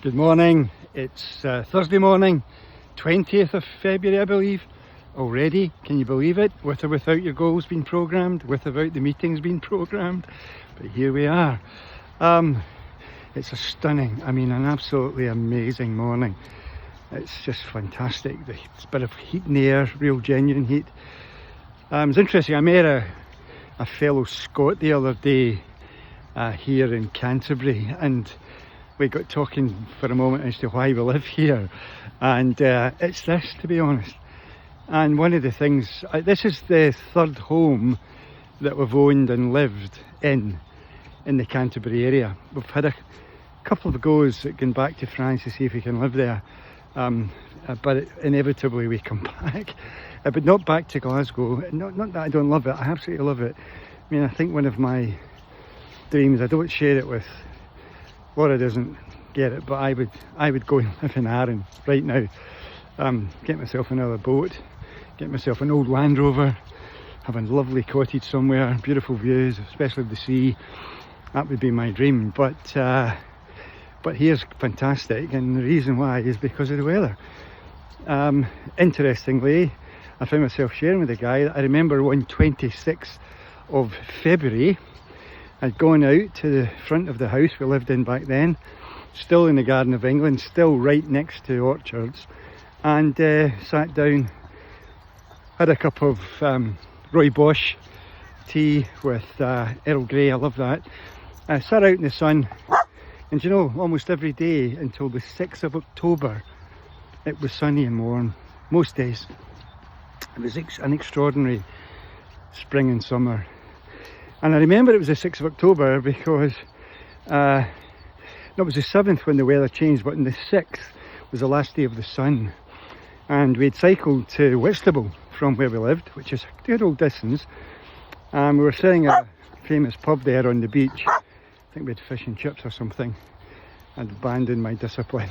Good morning. It's Thursday morning, 20th of February, I believe. Already, can you believe it? With or without your goals being programmed, with or without the meetings being programmed. But here we are. It's a stunning, an absolutely amazing morning. It's just fantastic. It's a bit of heat in the air, real genuine heat. It's interesting, I met a fellow Scot the other day here in Canterbury, and we got talking for a moment as to why we live here, and it's this, to be honest. And one of the things, this is the third home that we've owned and lived in the Canterbury area. We've had a couple of goes at going back to France to see if we can live there, but inevitably we come back, but not back to Glasgow. Not that I don't love it, I absolutely love it. I think one of my dreams, I don't share it with Laura, doesn't get it, but I would go and live in Arran right now. Get myself another boat, get myself an old Land Rover, have a lovely cottage somewhere, beautiful views, especially of the sea. That would be my dream. But here's fantastic, and the reason why is because of the weather. Interestingly, I found myself sharing with a guy that I remember on 26th of February, I'd gone out to the front of the house we lived in back then, still in the Garden of England, still right next to orchards, and sat down, had a cup of Rooibos tea with Earl Grey, I love that. I sat out in the sun, and you know, almost every day until the 6th of October, it was sunny and warm, most days. It was an extraordinary spring and summer. And I remember it was the 6th of October because, no, it was the 7th when the weather changed, but on the 6th was the last day of the sun. And we'd cycled to Whitstable from where we lived, which is a good old distance. We were sitting at a famous pub there on the beach. I think we had fish and chips or something. I'd abandoned my discipline.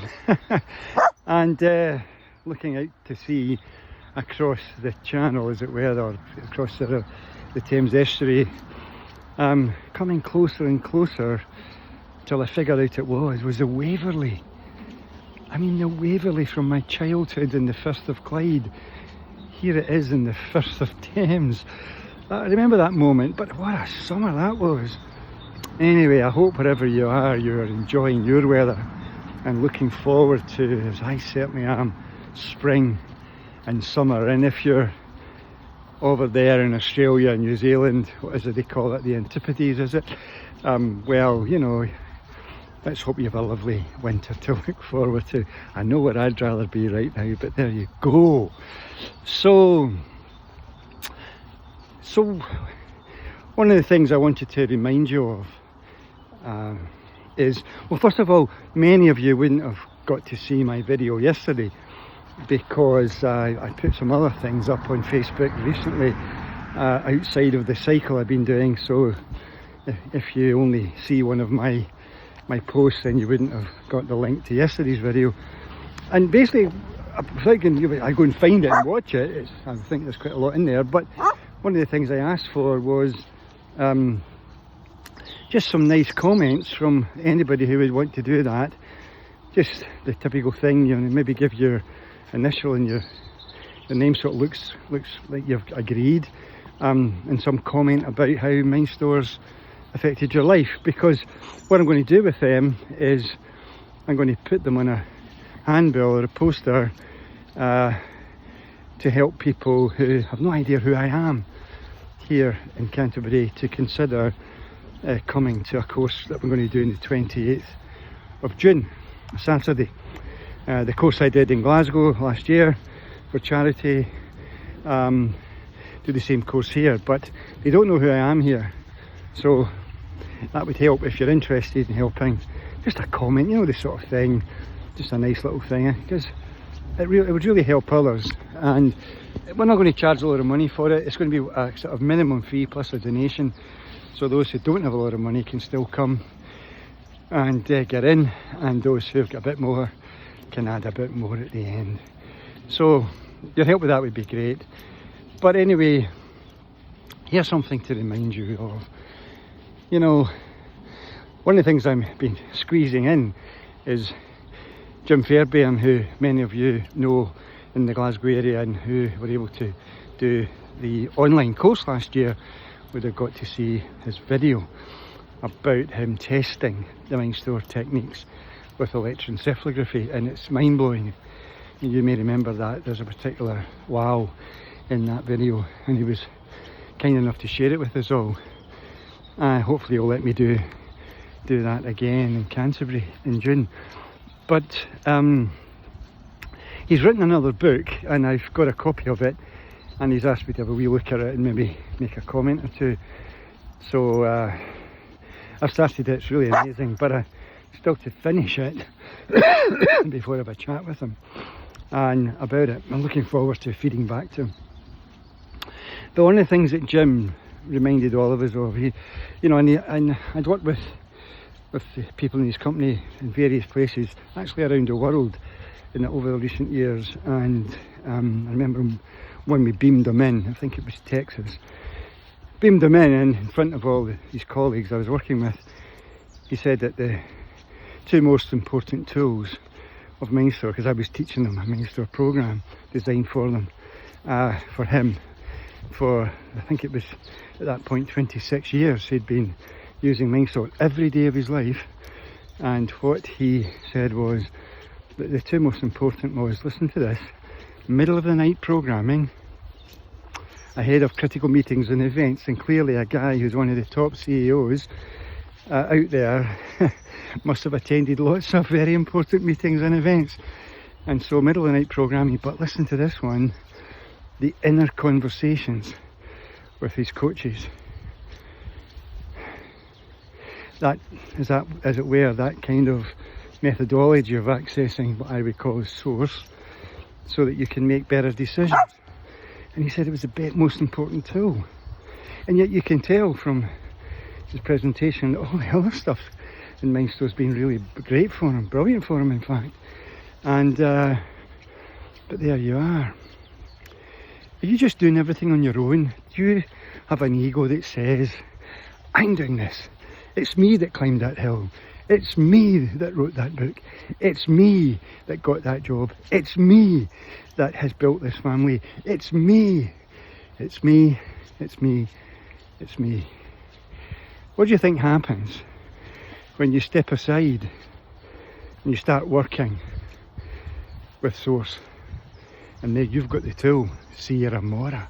And looking out to sea across the channel, as it were, or across the Thames estuary, coming closer and closer till I figured out it was the Waverley. The Waverley from my childhood in the Firth of Clyde. Here it is in the Firth of Thames. I remember that moment, but what a summer that was. Anyway, I hope wherever you are, you're enjoying your weather and looking forward to, as I certainly am, spring and summer. And if you're over there in Australia and New Zealand, what is it they call it, the Antipodes, is it? Well, you know, let's hope you have a lovely winter to look forward to. I know where I'd rather be right now, but there you go. So one of the things I wanted to remind you of is, well, first of all, many of you wouldn't have got to see my video yesterday because I put some other things up on Facebook recently outside of the cycle I've been doing. So if you only see one of my posts, then you wouldn't have got the link to yesterday's video. And basically, I go and find it and watch it. I think there's quite a lot in there, but one of the things I asked for was just some nice comments from anybody who would want to do that. Just the typical thing, you know, maybe give your initial and your name so it looks like you've agreed, and some comment about how MindStore's affected your life. Because what I'm going to do with them is I'm going to put them on a handbill or a poster to help people who have no idea who I am here in Canterbury to consider coming to a course that we're going to do on the 28th of June, a Saturday. The course I did in Glasgow last year for charity, do the same course here, but they don't know who I am here, so that would help if you're interested in helping. Just a comment, you know, this sort of thing, just a nice little thing, because it would really help others. And we're not going to charge a lot of money for it. It's going to be a sort of minimum fee plus a donation, so those who don't have a lot of money can still come and get in, and those who've got a bit more can add a bit more at the end. So your help with that would be great. But anyway, here's something to remind you of. You know, one of the things I've been squeezing in is Jim Fairbairn, who many of you know in the Glasgow area and who were able to do the online course last year, would have got to see his video about him testing the Mindstore techniques with electroencephalography, and it's mind-blowing. You may remember that there's a particular wow in that video, and he was kind enough to share it with us all. Hopefully he'll let me do that again in Canterbury in June. But he's written another book, and I've got a copy of it, and he's asked me to have a wee look at it and maybe make a comment or two. So I've started it, it's really amazing, but still to finish it before I have a chat with him and about it. I'm looking forward to feeding back to him. But one of the things that Jim reminded all of us of, and I'd worked with the people in his company in various places, actually around the world, over the recent years, and I remember when we beamed him in, I think it was Texas, beamed him in front of all his colleagues I was working with. He said that the two most important tools of Mindstore, because I was teaching them a Mindstore program designed for them, for him, for I think it was at that point 26 years he'd been using Mindstore every day of his life, and what he said was that the two most important was, listen to this, middle of the night programming ahead of critical meetings and events, and clearly a guy who's one of the top CEOs out there must have attended lots of very important meetings and events, and so middle of the night programming. But listen to this one, the inner conversations with his coaches. That, as it were, that kind of methodology of accessing what I would call as source, so that you can make better decisions. And he said it was the most important tool. And yet you can tell from his presentation that all the other stuff in Mindstore's been really great for him, brilliant for him in fact. And but there you are. Are you just doing everything on your own? Do you have an ego that says, I'm doing this, it's me that climbed that hill, it's me that wrote that book, it's me that got that job, it's me that has built this family, it's me, it's me, it's me, it's me. What do you think happens when you step aside and you start working with Source, and there you've got the tool, Sierra Mora?